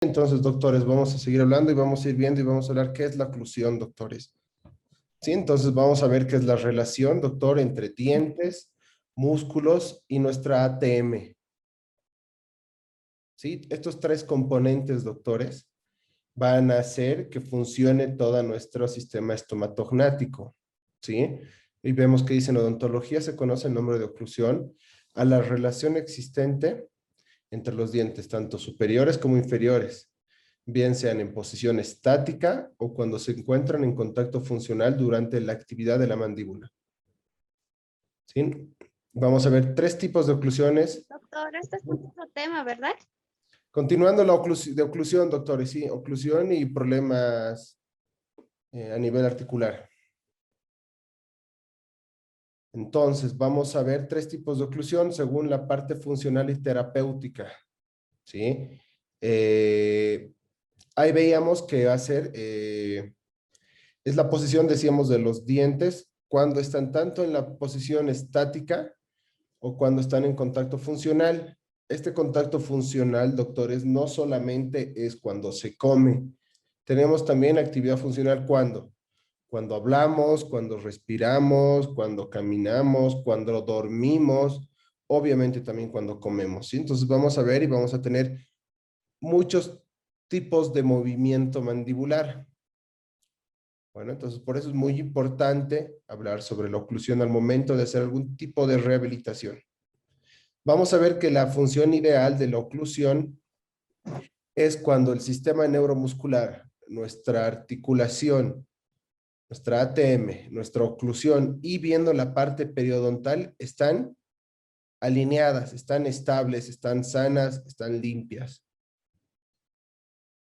Entonces, doctores, vamos a seguir hablando y vamos a ir viendo y vamos a hablar qué es la oclusión, doctores. Sí, entonces vamos a ver qué es la relación, doctor, entre dientes, músculos y nuestra ATM. Sí, estos tres componentes, doctores, van a hacer que funcione todo nuestro sistema estomatognático. ¿Sí? Y vemos que dice en odontología se conoce el nombre de oclusión a la relación existente entre los dientes, tanto superiores como inferiores, bien sean en posición estática o cuando se encuentran en contacto funcional durante la actividad de la mandíbula. ¿Sí? Vamos a ver tres tipos de oclusiones. Doctor, este es otro tema, ¿verdad? Continuando la de oclusión, doctores, sí, oclusión y problemas a nivel articular. Entonces, vamos a ver tres tipos de oclusión según la parte funcional y terapéutica. ¿Sí? Ahí veíamos que va a ser, es la posición, decíamos, de los dientes cuando están tanto en la posición estática o cuando están en contacto funcional. Este contacto funcional, doctores, no solamente es cuando se come. Tenemos también actividad funcional cuando hablamos, cuando respiramos, cuando caminamos, cuando dormimos, obviamente también cuando comemos, ¿sí? Entonces vamos a ver y vamos a tener muchos tipos de movimiento mandibular. Bueno, entonces por eso es muy importante hablar sobre la oclusión al momento de hacer algún tipo de rehabilitación. Vamos a ver que la función ideal de la oclusión es cuando el sistema neuromuscular, nuestra articulación, nuestra ATM, nuestra oclusión y viendo la parte periodontal están alineadas, están estables, están sanas, están limpias.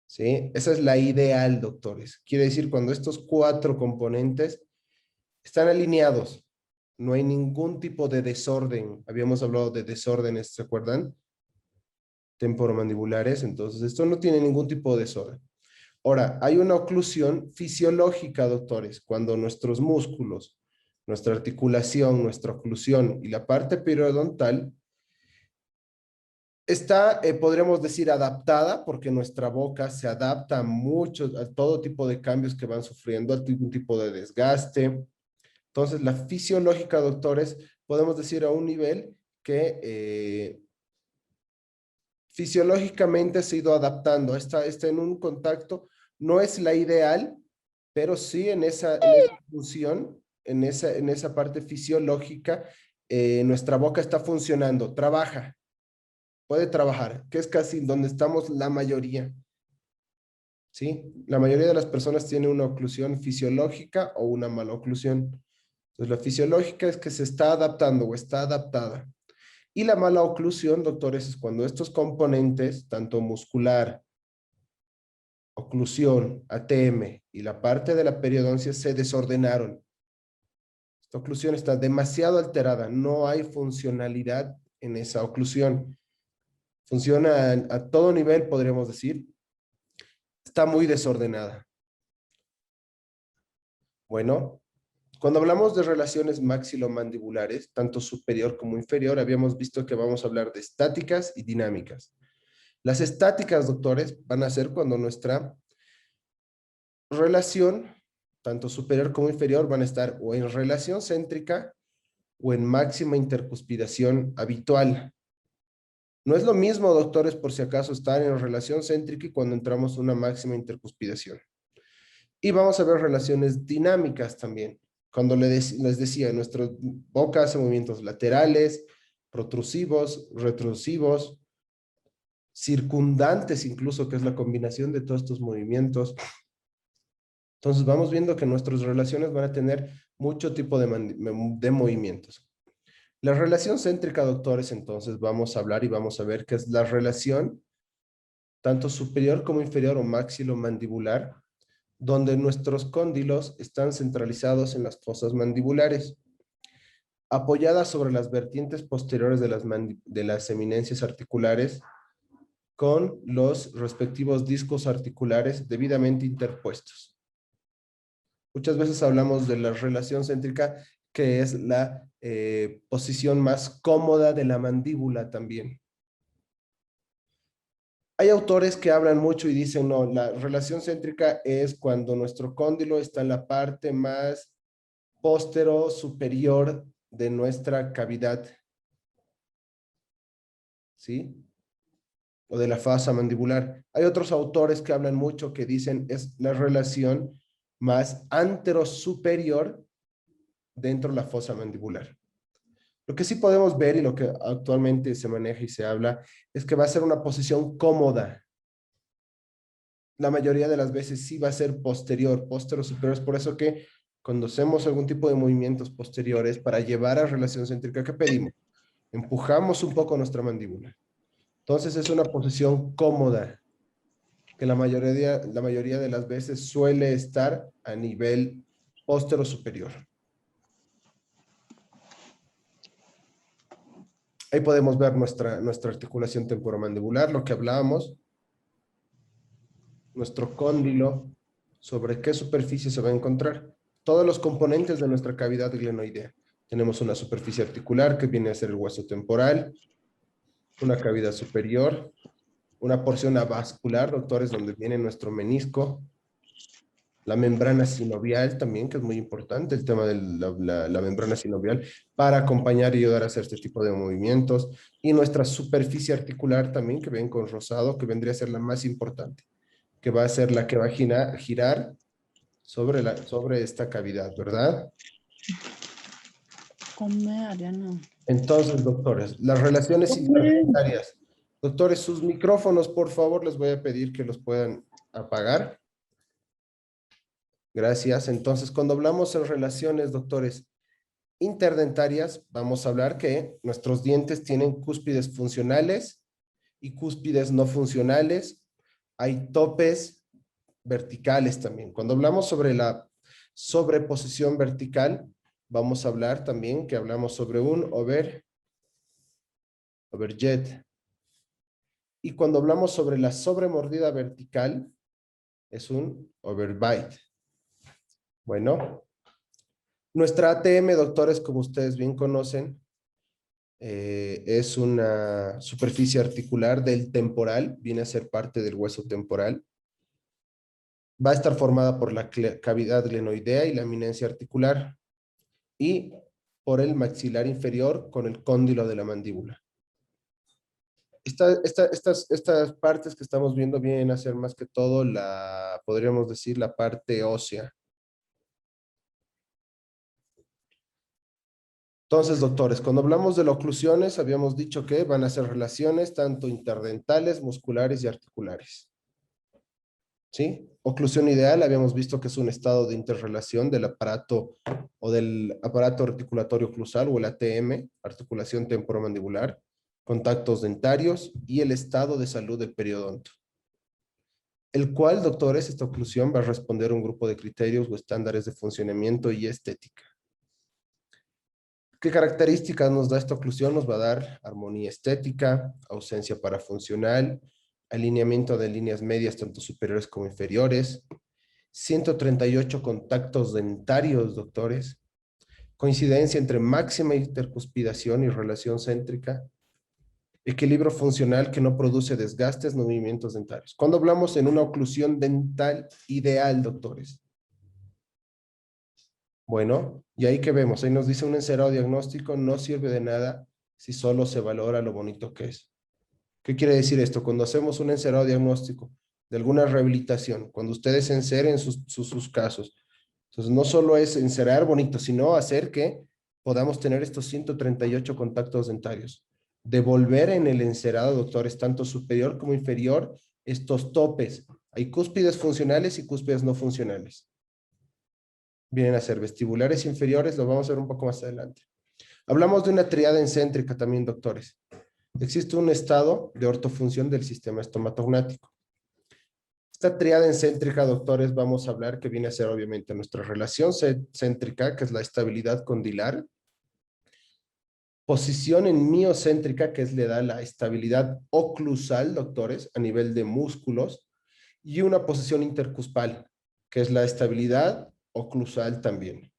¿Sí? Esa es la ideal, doctores. Quiere decir cuando estos cuatro componentes están alineados, no hay ningún tipo de desorden. Habíamos hablado de desórdenes, ¿se acuerdan? Temporomandibulares, entonces esto no tiene ningún tipo de desorden. Ahora, hay una oclusión fisiológica, doctores, cuando nuestros músculos, nuestra articulación, nuestra oclusión y la parte periodontal está, podríamos decir, adaptada, porque nuestra boca se adapta a todo tipo de cambios que van sufriendo, a algún tipo de desgaste. Entonces, la fisiológica, doctores, podemos decir a un nivel que fisiológicamente se ha ido adaptando, está en un contacto, no es la ideal, pero sí en esa función, en esa parte fisiológica, nuestra boca está funcionando, trabaja, puede trabajar, que es casi donde estamos la mayoría, ¿sí? La mayoría de las personas tiene una oclusión fisiológica o una mala oclusión. Entonces, la fisiológica es que se está adaptando o está adaptada. Y la mala oclusión, doctores, es cuando estos componentes, tanto muscular, oclusión, ATM y la parte de la periodoncia se desordenaron. Esta oclusión está demasiado alterada, no hay funcionalidad en esa oclusión. Funciona a todo nivel, podríamos decir, está muy desordenada. Bueno, cuando hablamos de relaciones maxilomandibulares, tanto superior como inferior, habíamos visto que vamos a hablar de estáticas y dinámicas. Las estáticas, doctores, van a ser cuando nuestra relación, tanto superior como inferior, van a estar o en relación céntrica o en máxima intercuspidación habitual. No es lo mismo, doctores, por si acaso, estar en relación céntrica y cuando entramos en una máxima intercuspidación. Y vamos a ver relaciones dinámicas también. Cuando les decía, nuestra boca hace movimientos laterales, protrusivos, retrusivos, circundantes incluso, que es la combinación de todos estos movimientos. Entonces vamos viendo que nuestras relaciones van a tener mucho tipo de movimientos. La relación céntrica, doctores, entonces vamos a hablar y vamos a ver qué es la relación tanto superior como inferior o maxilomandibular, donde nuestros cóndilos están centralizados en las fosas mandibulares, apoyadas sobre las vertientes posteriores de las eminencias articulares, con los respectivos discos articulares debidamente interpuestos. Muchas veces hablamos de la relación céntrica, que es la posición más cómoda de la mandíbula también. Hay autores que hablan mucho y dicen, no, la relación céntrica es cuando nuestro cóndilo está en la parte más póstero superior de nuestra cavidad, ¿sí? O de la fosa mandibular. Hay otros autores que hablan mucho que dicen es la relación más anterosuperior dentro de la fosa mandibular. Lo que sí podemos ver y lo que actualmente se maneja y se habla es que va a ser una posición cómoda. La mayoría de las veces sí va a ser posterior, póstero superior. Es por eso que cuando hacemos algún tipo de movimientos posteriores para llevar a relación céntrica, ¿qué pedimos? Empujamos un poco nuestra mandíbula. Entonces es una posición cómoda que la mayoría de las veces suele estar a nivel póstero superior. Ahí podemos ver nuestra articulación temporomandibular, lo que hablábamos, nuestro cóndilo, sobre qué superficie se va a encontrar. Todos los componentes de nuestra cavidad glenoidea. Tenemos una superficie articular que viene a ser el hueso temporal, una cavidad superior, una porción avascular, doctores, donde viene nuestro menisco, la membrana sinovial también, que es muy importante, el tema de la membrana sinovial, para acompañar y ayudar a hacer este tipo de movimientos, y nuestra superficie articular también, que ven con rosado, que vendría a ser la más importante, que va a ser la que va a girar sobre esta cavidad, ¿verdad? Come, Ariana. Entonces, doctores, las relaciones intermediarias. Doctores, sus micrófonos, por favor, les voy a pedir que los puedan apagar. Gracias. Entonces, cuando hablamos en relaciones, doctores, interdentarias, vamos a hablar que nuestros dientes tienen cúspides funcionales y cúspides no funcionales. Hay topes verticales también. Cuando hablamos sobre la sobreposición vertical, vamos a hablar también que hablamos sobre un overjet. Y cuando hablamos sobre la sobremordida vertical, es un overbite. Bueno, nuestra ATM, doctores, como ustedes bien conocen, es una superficie articular del temporal, viene a ser parte del hueso temporal. Va a estar formada por la cavidad glenoidea y la eminencia articular y por el maxilar inferior con el cóndilo de la mandíbula. Estas partes que estamos viendo vienen a ser más que todo podríamos decir, la parte ósea. Entonces, doctores, cuando hablamos de las oclusiones, habíamos dicho que van a ser relaciones tanto interdentales, musculares y articulares. ¿Sí? Oclusión ideal, habíamos visto que es un estado de interrelación del aparato o del aparato articulatorio oclusal o el ATM, articulación temporomandibular, contactos dentarios y el estado de salud del periodonto. El cual, doctores, esta oclusión va a responder a un grupo de criterios o estándares de funcionamiento y estética. ¿Qué características nos da esta oclusión? Nos va a dar armonía estética, ausencia parafuncional, alineamiento de líneas medias tanto superiores como inferiores, 138 contactos dentarios, doctores, coincidencia entre máxima intercuspidación y relación céntrica, equilibrio funcional que no produce desgastes, no movimientos dentarios. Cuando hablamos en una oclusión dental ideal, doctores. Bueno, y ahí que vemos, ahí nos dice un encerado diagnóstico no sirve de nada si solo se valora lo bonito que es. ¿Qué quiere decir esto? Cuando hacemos un encerado diagnóstico de alguna rehabilitación, cuando ustedes enceren sus casos, entonces no solo es encerar bonito, sino hacer que podamos tener estos 138 contactos dentarios. Devolver en el encerado, doctores, tanto superior como inferior, estos topes. Hay cúspides funcionales y cúspides no funcionales. Vienen a ser vestibulares inferiores, lo vamos a ver un poco más adelante. Hablamos de una triada encéntrica también, doctores. Existe un estado de ortofunción del sistema estomatognático. Esta triada encéntrica, doctores, vamos a hablar que viene a ser obviamente nuestra relación céntrica, que es la estabilidad condilar. Posición en miocéntrica, que le da la estabilidad oclusal, doctores, a nivel de músculos. Y una posición intercuspal, que es la estabilidad oclusal también.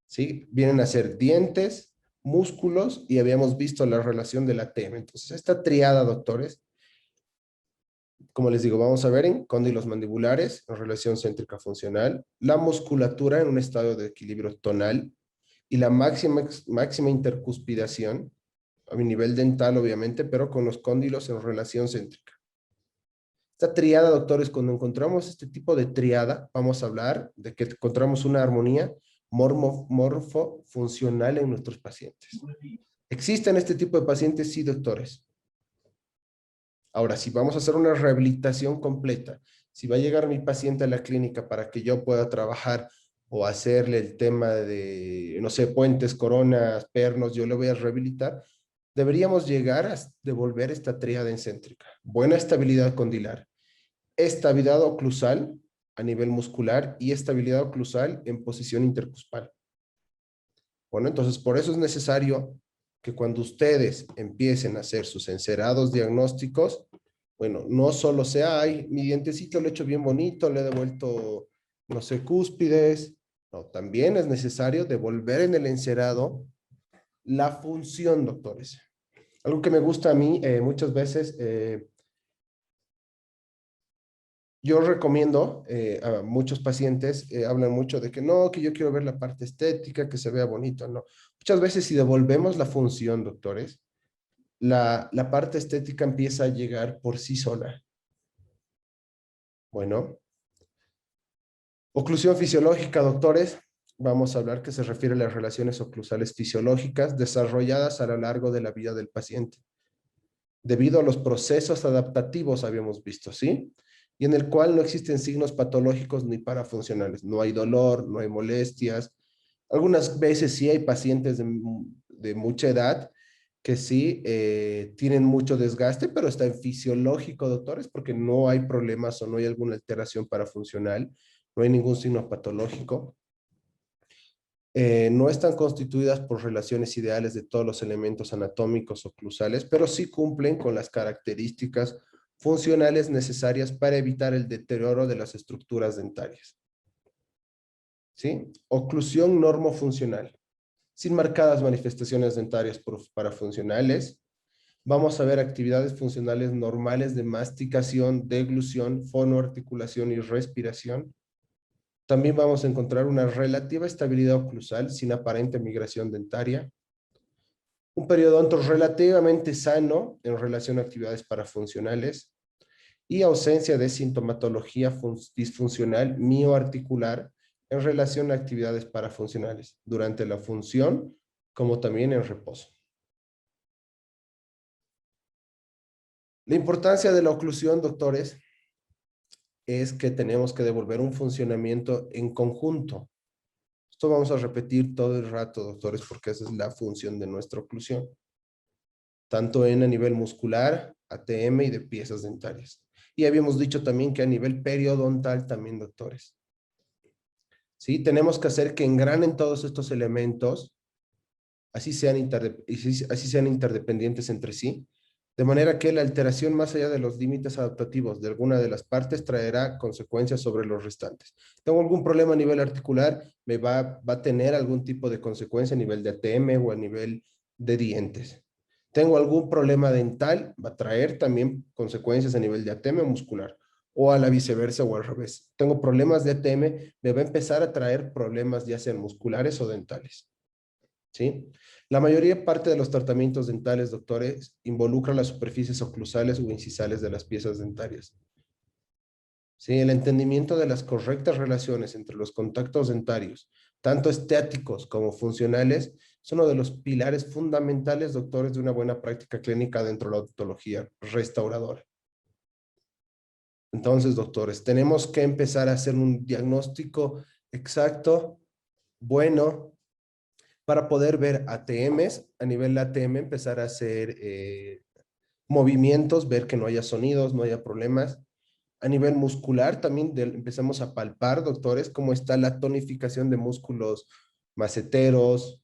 ¿Sí? Vienen a ser dientes, músculos y habíamos visto la relación de la ATM. Entonces, esta triada, doctores, Como les digo, vamos a ver en cóndilos mandibulares, en relación céntrica funcional, la musculatura en un estado de equilibrio tonal y la máxima intercuspidación, a mi nivel dental obviamente, pero con los cóndilos en relación céntrica. Esta triada, doctores, cuando encontramos este tipo de triada, vamos a hablar de que encontramos una armonía morfofuncional en nuestros pacientes. ¿Existen este tipo de pacientes? Sí, doctores. Ahora, si vamos a hacer una rehabilitación completa, si va a llegar mi paciente a la clínica para que yo pueda trabajar o hacerle el tema de, no sé, puentes, coronas, pernos, yo le voy a rehabilitar, deberíamos llegar a devolver esta tríada encéntrica. Buena estabilidad condilar, estabilidad oclusal a nivel muscular y estabilidad oclusal en posición intercuspal. Bueno, entonces por eso es necesario que cuando ustedes empiecen a hacer sus encerados diagnósticos, bueno, no solo sea, ay, mi dientecito lo he hecho bien bonito, le he devuelto, no sé, cúspides, no, también es necesario devolver en el encerado la función, doctores. Algo que me gusta a mí muchas veces, yo recomiendo a muchos pacientes, hablan mucho de que no, que yo quiero ver la parte estética, que se vea bonito, no. Muchas veces si devolvemos la función, doctores, la parte estética empieza a llegar por sí sola. Bueno, oclusión fisiológica, doctores. Vamos a hablar que se refiere a las relaciones oclusales fisiológicas desarrolladas a lo largo de la vida del paciente, debido a los procesos adaptativos, habíamos visto, ¿sí? Y en el cual no existen signos patológicos ni parafuncionales. No hay dolor, no hay molestias. Algunas veces sí hay pacientes de mucha edad que sí tienen mucho desgaste, pero está en fisiológico, doctores, porque no hay problemas o no hay alguna alteración parafuncional, no hay ningún signo patológico. No están constituidas por relaciones ideales de todos los elementos anatómicos oclusales, pero sí cumplen con las características funcionales necesarias para evitar el deterioro de las estructuras dentarias. ¿Sí? Oclusión normofuncional. Sin marcadas manifestaciones dentarias parafuncionales, vamos a ver actividades funcionales normales de masticación, deglución, fonoarticulación y respiración. También vamos a encontrar una relativa estabilidad oclusal sin aparente migración dentaria. Un periodonto relativamente sano en relación a actividades parafuncionales y ausencia de sintomatología disfuncional mioarticular en relación a actividades parafuncionales durante la función como también en reposo. La importancia de la oclusión, doctores, es que tenemos que devolver un funcionamiento en conjunto. Esto vamos a repetir todo el rato, doctores, porque esa es la función de nuestra oclusión. Tanto a nivel muscular, ATM y de piezas dentarias. Y habíamos dicho también que a nivel periodontal también, doctores. ¿Sí? Tenemos que hacer que engranen todos estos elementos, así sean interdependientes entre sí, de manera que la alteración más allá de los límites adaptativos de alguna de las partes traerá consecuencias sobre los restantes. Tengo algún problema a nivel articular, me va a tener algún tipo de consecuencia a nivel de ATM o a nivel de dientes. Tengo algún problema dental, va a traer también consecuencias a nivel de ATM muscular, o a la viceversa o al revés. Tengo problemas de ATM, me va a empezar a traer problemas ya sean musculares o dentales. ¿Sí? La mayoría parte de los tratamientos dentales, doctores, involucra las superficies oclusales o incisales de las piezas dentarias. ¿Sí? El entendimiento de las correctas relaciones entre los contactos dentarios, tanto estéticos como funcionales, es uno de los pilares fundamentales, doctores, de una buena práctica clínica dentro de la odontología restauradora. Entonces, doctores, tenemos que empezar a hacer un diagnóstico exacto, bueno, para poder ver ATMs, a nivel ATM empezar a hacer movimientos, ver que no haya sonidos, no haya problemas. A nivel muscular también empezamos a palpar, doctores, cómo está la tonificación de músculos maceteros.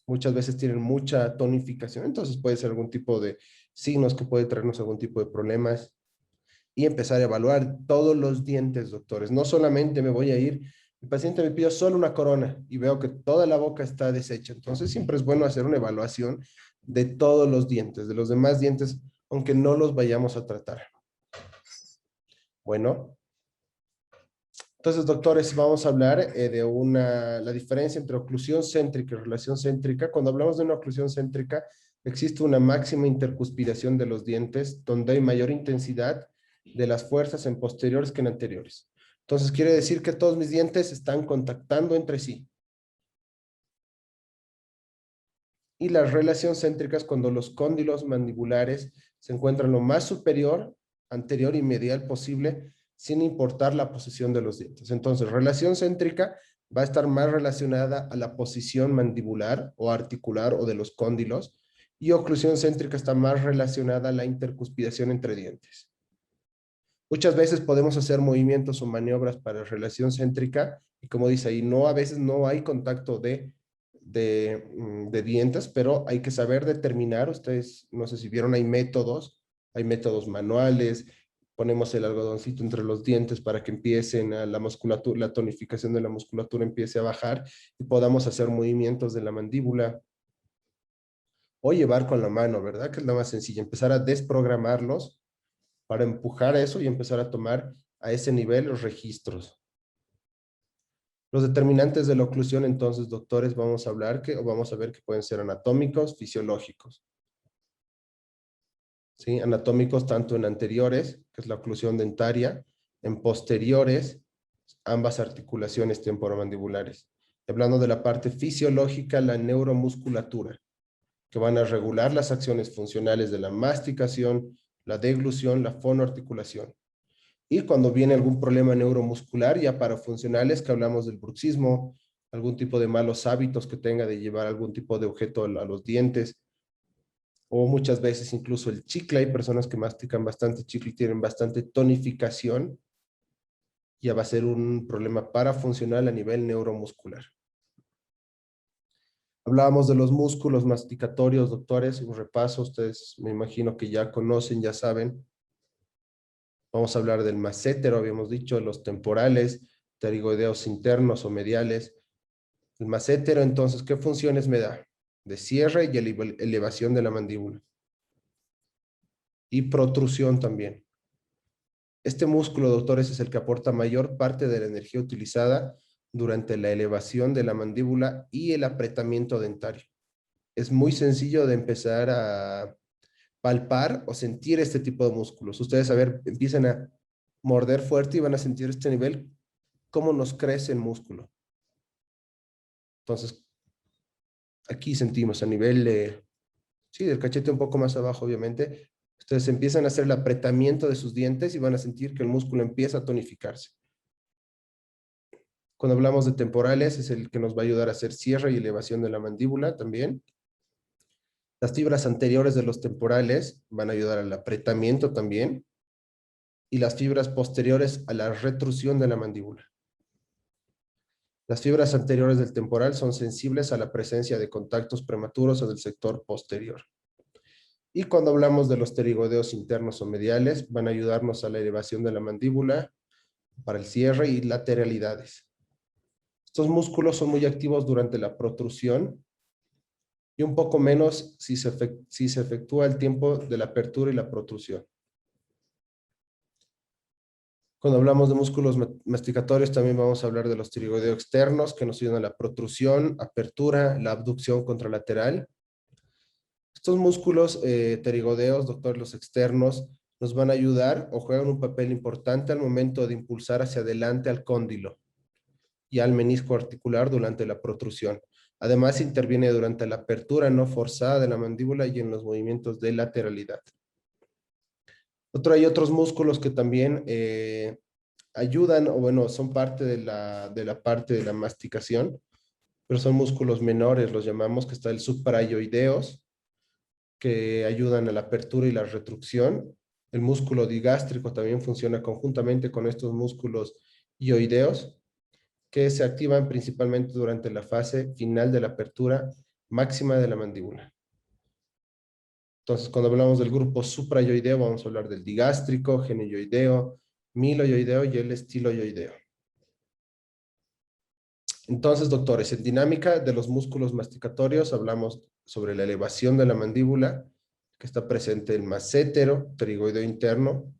Muchas veces tienen mucha tonificación, entonces puede ser algún tipo de signos que puede traernos algún tipo de problemas. Y empezar a evaluar todos los dientes, doctores. No solamente me voy a ir, el paciente me pidió solo una corona y veo que toda la boca está deshecha. Entonces siempre es bueno hacer una evaluación de todos los dientes, de los demás dientes, aunque no los vayamos a tratar. Bueno, entonces, doctores, vamos a hablar de la diferencia entre oclusión céntrica y relación céntrica. Cuando hablamos de una oclusión céntrica, existe una máxima intercuspiración de los dientes, donde hay mayor intensidad de las fuerzas en posteriores que en anteriores. Entonces, quiere decir que todos mis dientes están contactando entre sí. Y la relación céntrica es cuando los cóndilos mandibulares se encuentran lo más superior, anterior y medial posible, sin importar la posición de los dientes. Entonces, relación céntrica va a estar más relacionada a la posición mandibular o articular o de los cóndilos, y oclusión céntrica está más relacionada a la intercuspidación entre dientes. Muchas veces podemos hacer movimientos o maniobras para relación céntrica, y como dice ahí, a veces no hay contacto de dientes, pero hay que saber determinar. Ustedes, no sé si vieron, hay métodos manuales, ponemos el algodoncito entre los dientes para que empiecen a la musculatura, la tonificación de la musculatura empiece a bajar y podamos hacer movimientos de la mandíbula o llevar con la mano, ¿verdad? Que es la más sencilla, empezar a desprogramarlos para empujar eso y empezar a tomar a ese nivel los registros. Los determinantes de la oclusión, entonces, doctores, vamos a ver que pueden ser anatómicos, fisiológicos. ¿Sí? Anatómicos tanto en anteriores, que es la oclusión dentaria, en posteriores, ambas articulaciones temporomandibulares. Hablando de la parte fisiológica, la neuromusculatura, que van a regular las acciones funcionales de la masticación, la deglución, la fonoarticulación. Y cuando viene algún problema neuromuscular, ya parafuncionales, que hablamos del bruxismo, algún tipo de malos hábitos que tenga de llevar algún tipo de objeto a los dientes, o muchas veces incluso el chicle. Hay personas que mastican bastante chicle y tienen bastante tonificación, ya va a ser un problema parafuncional a nivel neuromuscular. Hablábamos de los músculos masticatorios, doctores, un repaso, ustedes me imagino que ya conocen, ya saben. Vamos a hablar del massétero, habíamos dicho, los temporales, pterigoideos internos o mediales. El massétero, entonces, ¿qué funciones me da? De cierre y elevación de la mandíbula. Y protrusión también. Este músculo, doctores, es el que aporta mayor parte de la energía utilizada durante la elevación de la mandíbula y el apretamiento dentario. Es muy sencillo de empezar a palpar o sentir este tipo de músculos. Ustedes, a ver, empiezan a morder fuerte y van a sentir este nivel, cómo nos crece el músculo. Entonces, aquí sentimos a nivel sí, del cachete un poco más abajo, obviamente. Ustedes empiezan a hacer el apretamiento de sus dientes y van a sentir que el músculo empieza a tonificarse. Cuando hablamos de temporales, es el que nos va a ayudar a hacer cierre y elevación de la mandíbula también. Las fibras anteriores de los temporales van a ayudar al apretamiento también. Y las fibras posteriores a la retrusión de la mandíbula. Las fibras anteriores del temporal son sensibles a la presencia de contactos prematuros o del sector posterior. Y cuando hablamos de los pterigoideos internos o mediales, van a ayudarnos a la elevación de la mandíbula, para el cierre y lateralidades. Estos músculos son muy activos durante la protrusión y un poco menos si se efectúa el tiempo de la apertura y la protrusión. Cuando hablamos de músculos masticatorios, también vamos a hablar de los pterigoideos externos, que nos ayudan a la protrusión, apertura, la abducción contralateral. Estos músculos pterigoideos, doctor, los externos, nos van a ayudar o juegan un papel importante al momento de impulsar hacia adelante al cóndilo y al menisco articular durante la protrusión. Además, interviene durante la apertura no forzada de la mandíbula y en los movimientos de lateralidad. Hay otros músculos que también ayudan, o bueno, son parte de la parte de la masticación, pero son músculos menores, los llamamos, que está el suprayoideos, que ayudan a la apertura y la retrucción. El músculo digástrico también funciona conjuntamente con estos músculos ioideos, que se activan principalmente durante la fase final de la apertura máxima de la mandíbula. Entonces, cuando hablamos del grupo suprayoideo, vamos a hablar del digástrico, genioideo, miloyoideo y el estiloyoideo. Entonces, doctores, en dinámica de los músculos masticatorios hablamos sobre la elevación de la mandíbula, que está presente el massétero, pterigoideo interno,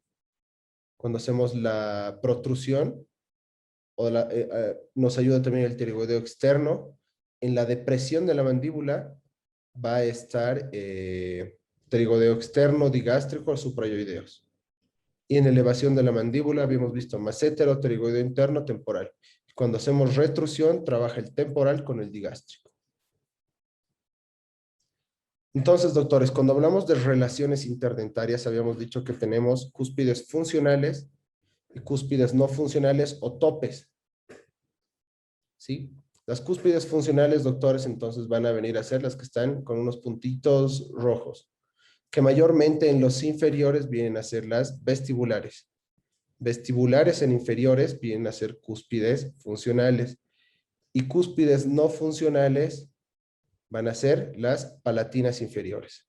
cuando hacemos la protrusión, nos ayuda también el pterigoideo externo. En la depresión de la mandíbula va a estar pterigoideo externo, digástrico o suprayoideos. Y en elevación de la mandíbula habíamos visto massétero, pterigoideo interno, temporal. Cuando hacemos retrusión, trabaja el temporal con el digástrico. Entonces, doctores, cuando hablamos de relaciones interdentarias, habíamos dicho que tenemos cúspides funcionales y cúspides no funcionales o topes. ¿Sí? Las cúspides funcionales, doctores, entonces van a venir a ser las que están con unos puntitos rojos, que mayormente en los inferiores vienen a ser las vestibulares. Vestibulares en inferiores vienen a ser cúspides funcionales. Y cúspides no funcionales van a ser las palatinas inferiores,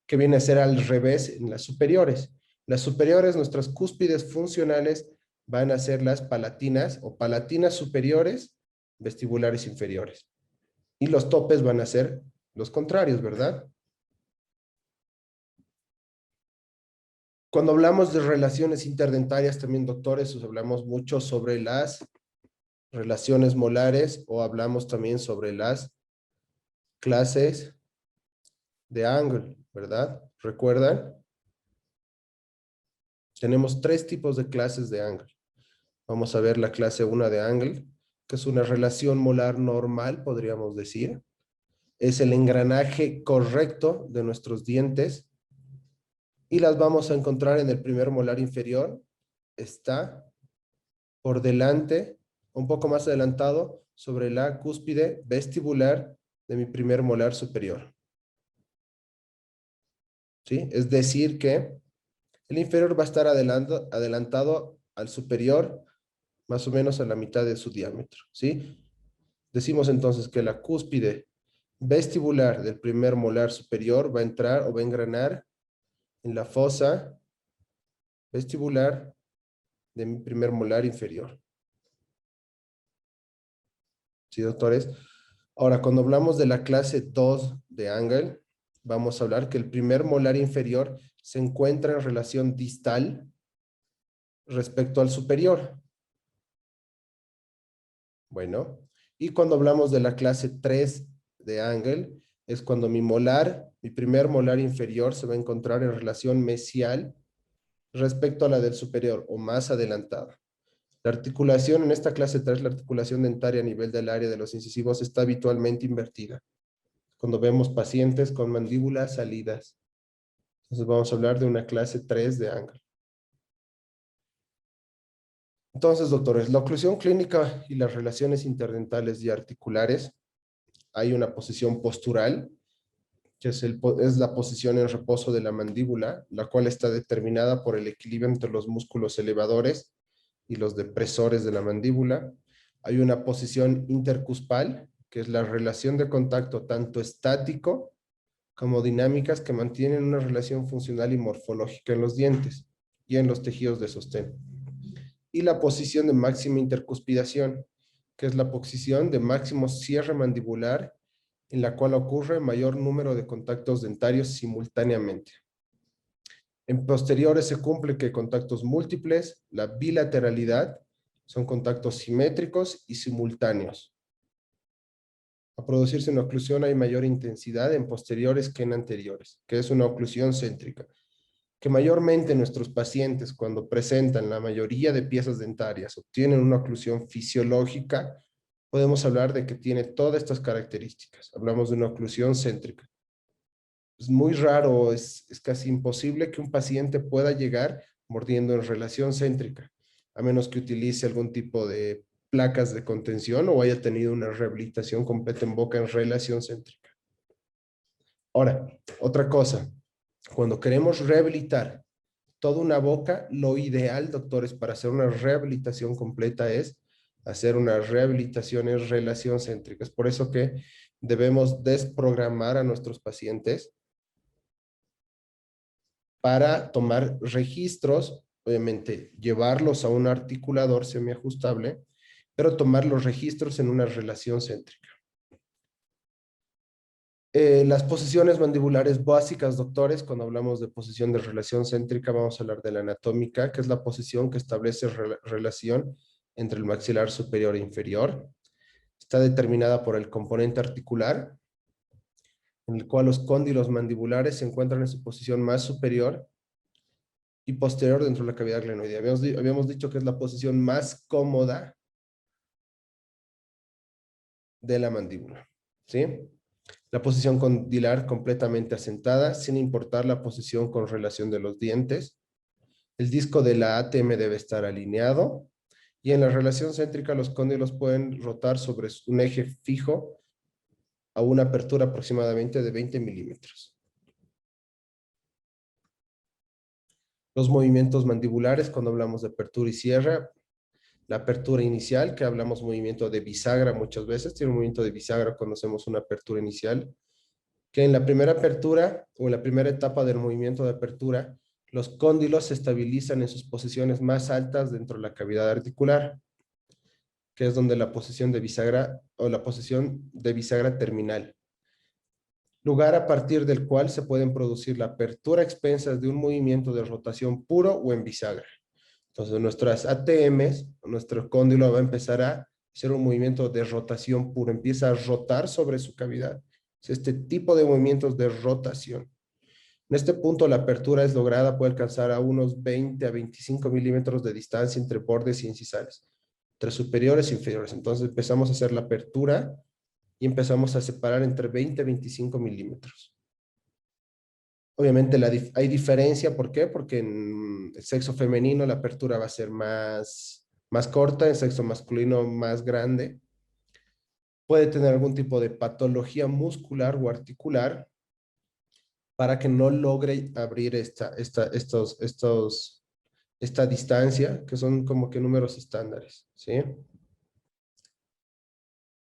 que viene a ser al revés en las superiores. Las superiores, nuestras cúspides funcionales, van a ser las palatinas o palatinas superiores, vestibulares inferiores. Y los topes van a ser los contrarios, ¿verdad? Cuando hablamos de relaciones interdentarias también, doctores, hablamos mucho sobre las relaciones molares o hablamos también sobre las clases de Angle, ¿verdad? ¿Recuerdan? Tenemos 3 tipos de clases de Angle. Vamos a ver la clase 1 de Angle, que es una relación molar normal, podríamos decir. Es el engranaje correcto de nuestros dientes y las vamos a encontrar en el primer molar inferior. Está por delante, un poco más adelantado, sobre la cúspide vestibular de mi primer molar superior. ¿Sí? Es decir que el inferior va a estar adelantado al superior, más o menos a la mitad de su diámetro, ¿sí? Decimos entonces que la cúspide vestibular del primer molar superior va a entrar o va a engranar en la fosa vestibular de mi primer molar inferior. ¿Sí, doctores? Ahora, cuando hablamos de la clase 2 de Angle, vamos a hablar que el primer molar inferior se encuentra en relación distal respecto al superior. Bueno, y cuando hablamos de la clase 3 de Angle, es cuando mi primer molar inferior se va a encontrar en relación mesial respecto a la del superior o más adelantada. La articulación en esta clase 3, la articulación dentaria a nivel del área de los incisivos está habitualmente invertida. Cuando vemos pacientes con mandíbulas salidas. Entonces vamos a hablar de una clase 3 de Angle. Entonces, doctores, la oclusión clínica y las relaciones interdentales y articulares, hay una posición postural, que es la posición en reposo de la mandíbula, la cual está determinada por el equilibrio entre los músculos elevadores y los depresores de la mandíbula. Hay una posición intercuspal, que es la relación de contacto tanto estático como dinámicas que mantienen una relación funcional y morfológica en los dientes y en los tejidos de sostén. Y la posición de máxima intercuspidación, que es la posición de máximo cierre mandibular en la cual ocurre mayor número de contactos dentarios simultáneamente. En posteriores se cumple que contactos múltiples, la bilateralidad, son contactos simétricos y simultáneos. A producirse una oclusión hay mayor intensidad en posteriores que en anteriores, que es una oclusión céntrica, que mayormente nuestros pacientes cuando presentan la mayoría de piezas dentarias obtienen una oclusión fisiológica, podemos hablar de que tiene todas estas características. Hablamos de una oclusión céntrica. Es muy raro, es casi imposible que un paciente pueda llegar mordiendo en relación céntrica, a menos que utilice algún tipo de placas de contención o haya tenido una rehabilitación completa en boca en relación céntrica. Ahora, otra cosa, cuando queremos rehabilitar toda una boca, lo ideal, doctores, para hacer una rehabilitación completa es hacer una rehabilitación en relación céntrica. Es por eso que debemos desprogramar a nuestros pacientes para tomar registros, obviamente llevarlos a un articulador semiajustable, pero tomar los registros en una relación céntrica. Las posiciones mandibulares básicas, doctores, cuando hablamos de posición de relación céntrica, vamos a hablar de la anatómica, que es la posición que establece relación entre el maxilar superior e inferior. Está determinada por el componente articular, en el cual los cóndilos mandibulares se encuentran en su posición más superior y posterior dentro de la cavidad glenoidea. Habíamos dicho que es la posición más cómoda de la mandíbula, ¿sí? La posición condilar completamente asentada, sin importar la posición con relación de los dientes. El disco de la ATM debe estar alineado. Y en la relación céntrica, los cóndilos pueden rotar sobre un eje fijo a una apertura aproximadamente de 20 milímetros. Los movimientos mandibulares, cuando hablamos de apertura y cierre, la apertura inicial, que hablamos movimiento de bisagra muchas veces, tiene un movimiento de bisagra cuando hacemos una apertura inicial, que en la primera apertura o en la primera etapa del movimiento de apertura, los cóndilos se estabilizan en sus posiciones más altas dentro de la cavidad articular, que es donde la posición de bisagra o la posición de bisagra terminal. Lugar a partir del cual se pueden producir la apertura a expensas de un movimiento de rotación puro o en bisagra. Entonces, nuestras ATMs, nuestro cóndilo va a empezar a hacer un movimiento de rotación puro, empieza a rotar sobre su cavidad. Es este tipo de movimientos de rotación. En este punto, la apertura es lograda, puede alcanzar a unos 20 a 25 milímetros de distancia entre bordes y incisales, entre superiores e inferiores. Entonces, empezamos a hacer la apertura y empezamos a separar entre 20 a 25 milímetros. Obviamente hay diferencia, ¿por qué? Porque en el sexo femenino la apertura va a ser más corta, en el sexo masculino más grande. Puede tener algún tipo de patología muscular o articular para que no logre abrir esta distancia, que son como que números estándares, ¿sí?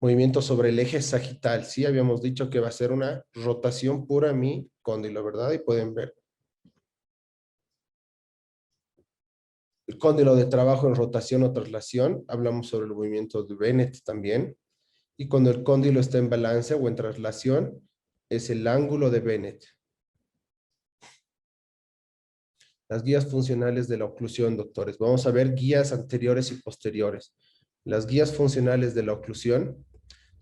Movimiento sobre el eje sagital, sí, habíamos dicho que va a ser una rotación pura mi cóndilo, ¿verdad? Y pueden ver. El cóndilo de trabajo en rotación o traslación, hablamos sobre el movimiento de Bennett también. Y cuando el cóndilo está en balance o en traslación, es el ángulo de Bennett. Las guías funcionales de la oclusión, doctores. Vamos a ver guías anteriores y posteriores. Las guías funcionales de la oclusión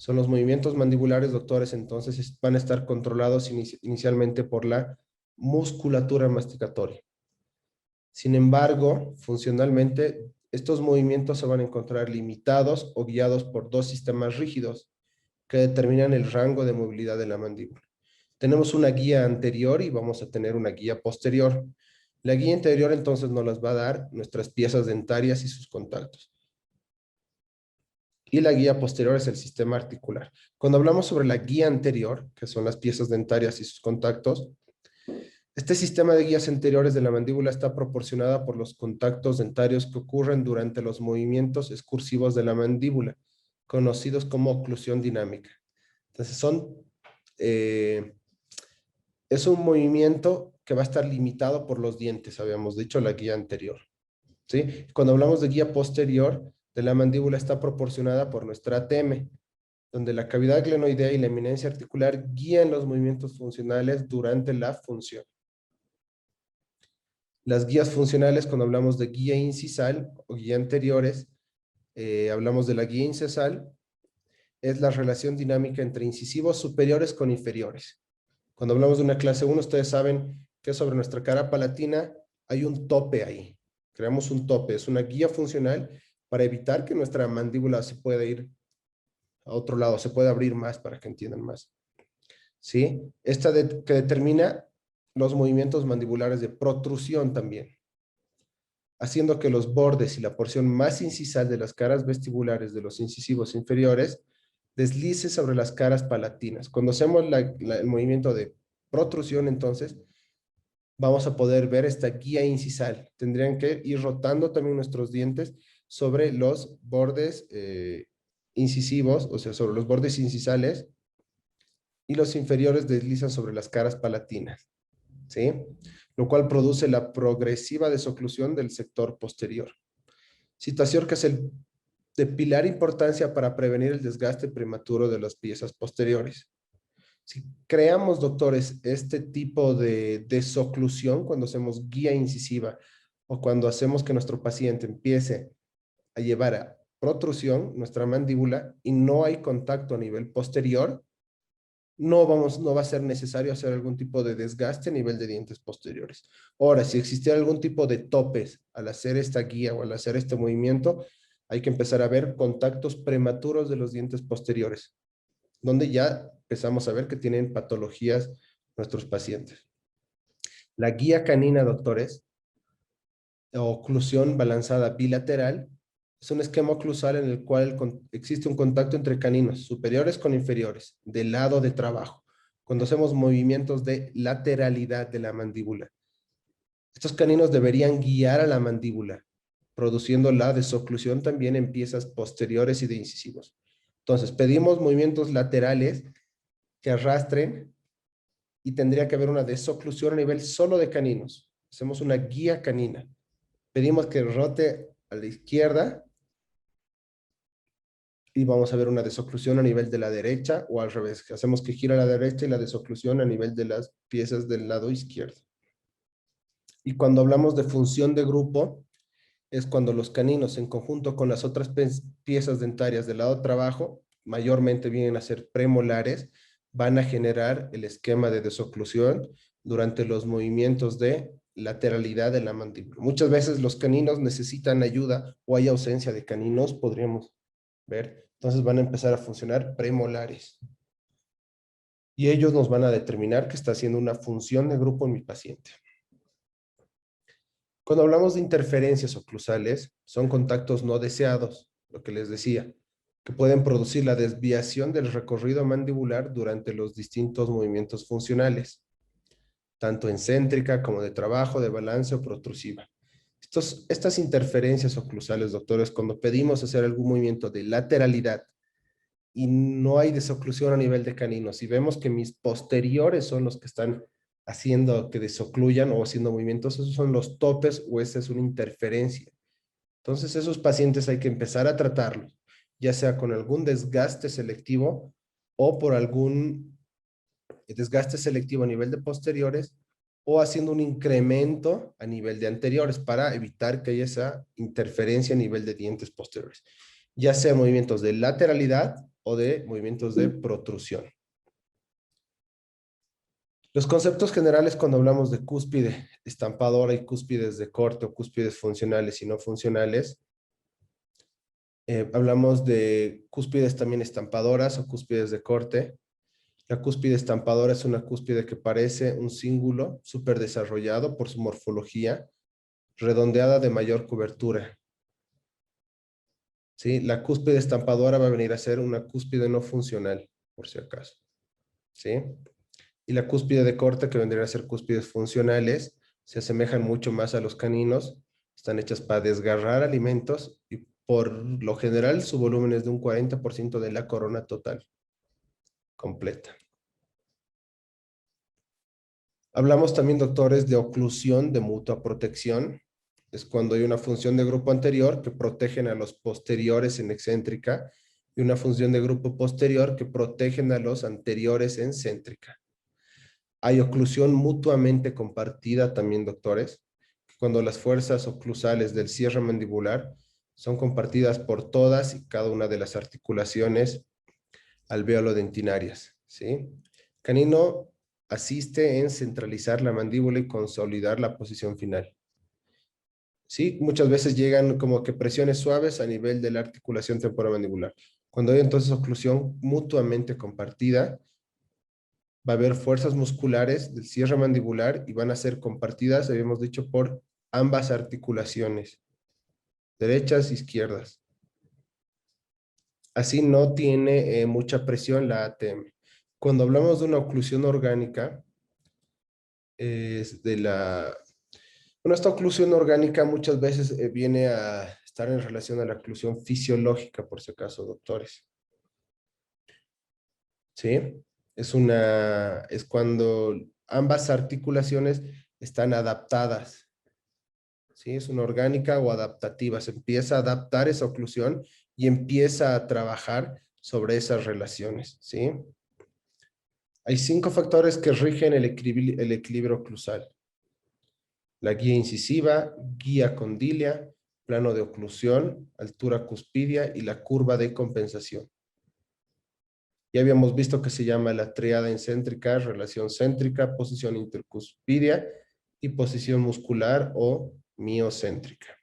son los movimientos mandibulares, doctores, entonces van a estar controlados inicialmente por la musculatura masticatoria. Sin embargo, funcionalmente, estos movimientos se van a encontrar limitados o guiados por dos sistemas rígidos que determinan el rango de movilidad de la mandíbula. Tenemos una guía anterior y vamos a tener una guía posterior. La guía anterior entonces nos las va a dar nuestras piezas dentarias y sus contactos. Y la guía posterior es el sistema articular. Cuando hablamos sobre la guía anterior, que son las piezas dentarias y sus contactos, este sistema de guías anteriores de la mandíbula está proporcionada por los contactos dentarios que ocurren durante los movimientos excursivos de la mandíbula, conocidos como oclusión dinámica. Entonces es un movimiento que va a estar limitado por los dientes, habíamos dicho la guía anterior, ¿sí? Cuando hablamos de guía posterior de la mandíbula está proporcionada por nuestra ATM, donde la cavidad glenoidea y la eminencia articular guían los movimientos funcionales durante la función. Las guías funcionales, cuando hablamos de guía incisal o guía anteriores, hablamos de la guía incisal, es la relación dinámica entre incisivos superiores con inferiores. Cuando hablamos de una clase 1, ustedes saben que sobre nuestra cara palatina hay un tope ahí. Creamos un tope, es una guía funcional para evitar que nuestra mandíbula se pueda ir a otro lado, se pueda abrir más para que entiendan más. ¿Sí? Esta que determina los movimientos mandibulares de protrusión también, haciendo que los bordes y la porción más incisal de las caras vestibulares de los incisivos inferiores deslice sobre las caras palatinas. Cuando hacemos el movimiento de protrusión, entonces, vamos a poder ver esta guía incisal. Tendrían que ir rotando también nuestros dientes sobre los bordes incisivos, o sea, sobre los bordes incisales, y los inferiores deslizan sobre las caras palatinas, ¿sí? Lo cual produce la progresiva desoclusión del sector posterior. Situación que es de pilar importancia para prevenir el desgaste prematuro de las piezas posteriores. Si creamos, doctores, este tipo de desoclusión cuando hacemos guía incisiva o cuando hacemos que nuestro paciente empiece a llevar a protrusión, nuestra mandíbula, y no hay contacto a nivel posterior, no va a ser necesario hacer algún tipo de desgaste a nivel de dientes posteriores. Ahora, si existiera algún tipo de topes al hacer esta guía o al hacer este movimiento, hay que empezar a ver contactos prematuros de los dientes posteriores, donde ya empezamos a ver que tienen patologías nuestros pacientes. La guía canina, doctores, o oclusión balanzada bilateral, es un esquema oclusal en el cual existe un contacto entre caninos superiores con inferiores, del lado de trabajo, cuando hacemos movimientos de lateralidad de la mandíbula. Estos caninos deberían guiar a la mandíbula, produciendo la desoclusión también en piezas posteriores y de incisivos. Entonces, pedimos movimientos laterales que arrastren y tendría que haber una desoclusión a nivel solo de caninos. Hacemos una guía canina. Pedimos que rote a la izquierda y vamos a ver una desoclusión a nivel de la derecha o al revés. Hacemos que gira a la derecha y la desoclusión a nivel de las piezas del lado izquierdo. Y cuando hablamos de función de grupo, es cuando los caninos en conjunto con las otras piezas dentarias del lado de trabajo, mayormente vienen a ser premolares, van a generar el esquema de desoclusión durante los movimientos de lateralidad de la mandíbula. Muchas veces los caninos necesitan ayuda o hay ausencia de caninos, podríamos ver. Entonces van a empezar a funcionar premolares. Y ellos nos van a determinar que está haciendo una función de grupo en mi paciente. Cuando hablamos de interferencias oclusales, son contactos no deseados, lo que les decía, que pueden producir la desviación del recorrido mandibular durante los distintos movimientos funcionales, tanto en céntrica como de trabajo, de balance o protrusiva. Estas interferencias oclusales, doctores, cuando pedimos hacer algún movimiento de lateralidad y no hay desoclusión a nivel de caninos, y vemos que mis posteriores son los que están haciendo que desocluyan o haciendo movimientos, esos son los topes o esa es una interferencia. Entonces esos pacientes hay que empezar a tratarlos, ya sea con algún desgaste selectivo o por algún desgaste selectivo a nivel de posteriores o haciendo un incremento a nivel de anteriores para evitar que haya esa interferencia a nivel de dientes posteriores, ya sea movimientos de lateralidad o de movimientos de protrusión. Los conceptos generales cuando hablamos de cúspide estampadora y cúspides de corte o cúspides funcionales y no funcionales, hablamos de cúspides también estampadoras o cúspides de corte. La cúspide estampadora es una cúspide que parece un cíngulo súper desarrollado por su morfología, redondeada de mayor cobertura. ¿Sí? La cúspide estampadora va a venir a ser una cúspide no funcional, por si acaso. ¿Sí? Y la cúspide de corte, que vendría a ser cúspides funcionales, se asemejan mucho más a los caninos, están hechas para desgarrar alimentos y por lo general su volumen es de un 40% de la corona total, completa. Hablamos también, doctores, de oclusión de mutua protección. Es cuando hay una función de grupo anterior que protegen a los posteriores en excéntrica y una función de grupo posterior que protegen a los anteriores en céntrica. Hay oclusión mutuamente compartida también, doctores, cuando las fuerzas oclusales del cierre mandibular son compartidas por todas y cada una de las articulaciones alveolo-dentinarias, ¿sí? Canino asiste en centralizar la mandíbula y consolidar la posición final. Sí, muchas veces llegan como que presiones suaves a nivel de la articulación temporomandibular. Cuando hay entonces oclusión mutuamente compartida, va a haber fuerzas musculares del cierre mandibular y van a ser compartidas, habíamos dicho, por ambas articulaciones, derechas e izquierdas. Así no tiene mucha presión la ATM. Cuando hablamos de una oclusión orgánica, es de la... Bueno, esta oclusión orgánica muchas veces viene a estar en relación a la oclusión fisiológica, por si acaso, doctores. ¿Sí? Es cuando ambas articulaciones están adaptadas. ¿Sí? Es una orgánica o adaptativa. Se empieza a adaptar esa oclusión y empieza a trabajar sobre esas relaciones. ¿Sí? Hay 5 factores que rigen el equilibrio oclusal. La guía incisiva, guía condilia, plano de oclusión, altura cuspidia y la curva de compensación. Ya habíamos visto que se llama la tríada incéntrica, relación céntrica, posición intercuspidia y posición muscular o miocéntrica.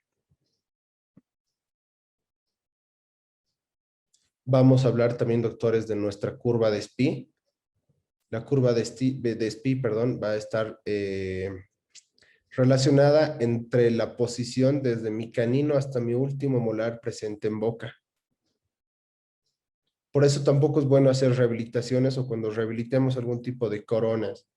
Vamos a hablar también, doctores, de nuestra curva de SPI. La curva de SPI, va a estar relacionada entre la posición desde mi canino hasta mi último molar presente en boca. Por eso tampoco es bueno hacer rehabilitaciones o cuando rehabilitemos algún tipo de coronas,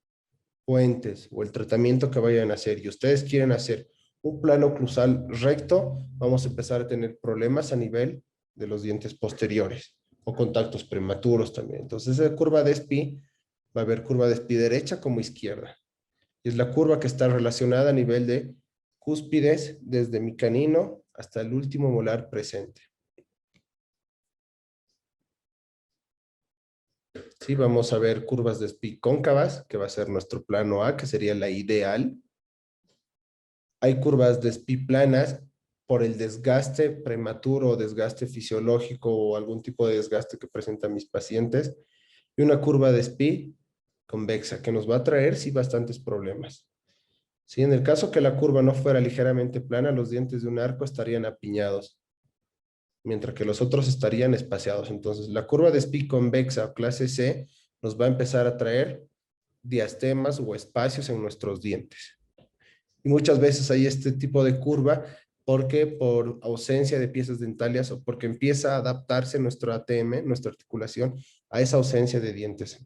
puentes o el tratamiento que vayan a hacer y ustedes quieren hacer un plano oclusal recto, vamos a empezar a tener problemas a nivel de los dientes posteriores o contactos prematuros también. Entonces, esa curva de SPI, va a haber curva de SPI derecha como izquierda. Y es la curva que está relacionada a nivel de cúspides desde mi canino hasta el último molar presente. Sí, vamos a ver curvas de SPI cóncavas, que va a ser nuestro plano A, que sería la ideal. Hay curvas de SPI planas por el desgaste prematuro o desgaste fisiológico o algún tipo de desgaste que presentan mis pacientes. Y una curva de SPI convexa, que nos va a traer, sí, bastantes problemas. Sí, en el caso que la curva no fuera ligeramente plana, los dientes de un arco estarían apiñados, mientras que los otros estarían espaciados. Entonces, la curva de SPI convexa o clase C nos va a empezar a traer diastemas o espacios en nuestros dientes. Y muchas veces hay este tipo de curva porque por ausencia de piezas dentales o porque empieza a adaptarse nuestro ATM, nuestra articulación, a esa ausencia de dientes.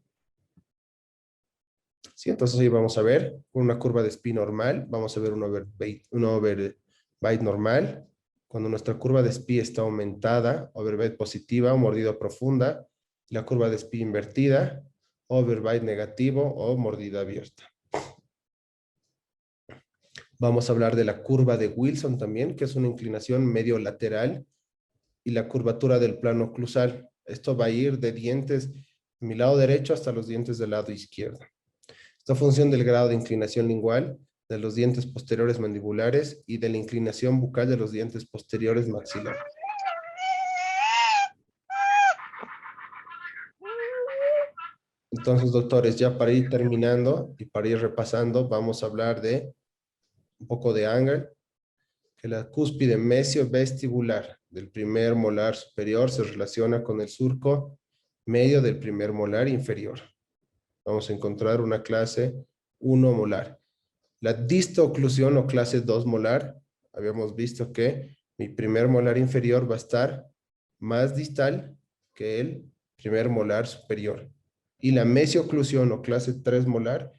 Sí, entonces hoy vamos a ver una curva de SPI normal, vamos a ver un overbite normal. Cuando nuestra curva de SPI está aumentada, overbite positiva o mordida profunda, la curva de SPI invertida, overbite negativo o mordida abierta. Vamos a hablar de la curva de Wilson también, que es una inclinación medio lateral, y la curvatura del plano oclusal. Esto va a ir de dientes de mi lado derecho hasta los dientes del lado izquierdo. Esta función del grado de inclinación lingual, de los dientes posteriores mandibulares y de la inclinación bucal de los dientes posteriores maxilares. Entonces, doctores, ya para ir terminando y para ir repasando, vamos a hablar de un poco de angle, que la cúspide mesio-vestibular del primer molar superior se relaciona con el surco medio del primer molar inferior. Vamos a encontrar una clase 1 molar. La distoclusión o clase 2 molar, habíamos visto que mi primer molar inferior va a estar más distal que el primer molar superior. Y la mesioclusión o clase 3 molar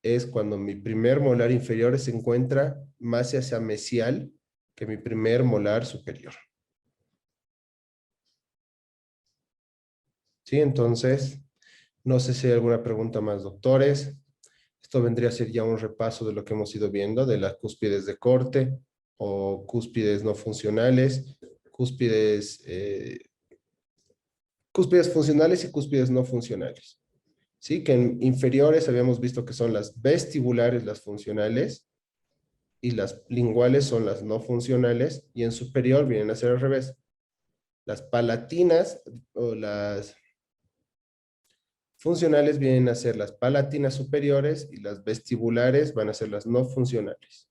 es cuando mi primer molar inferior se encuentra más hacia mesial que mi primer molar superior. Sí, entonces, no sé si hay alguna pregunta más, doctores. Esto vendría a ser ya un repaso de lo que hemos ido viendo, de las cúspides de corte o cúspides no funcionales, cúspides funcionales y cúspides no funcionales. Sí, que en inferiores habíamos visto que son las vestibulares, las funcionales, y las linguales son las no funcionales, y en superior vienen a ser al revés. Las palatinas o las funcionales vienen a ser las palatinas superiores y las vestibulares van a ser las no funcionales.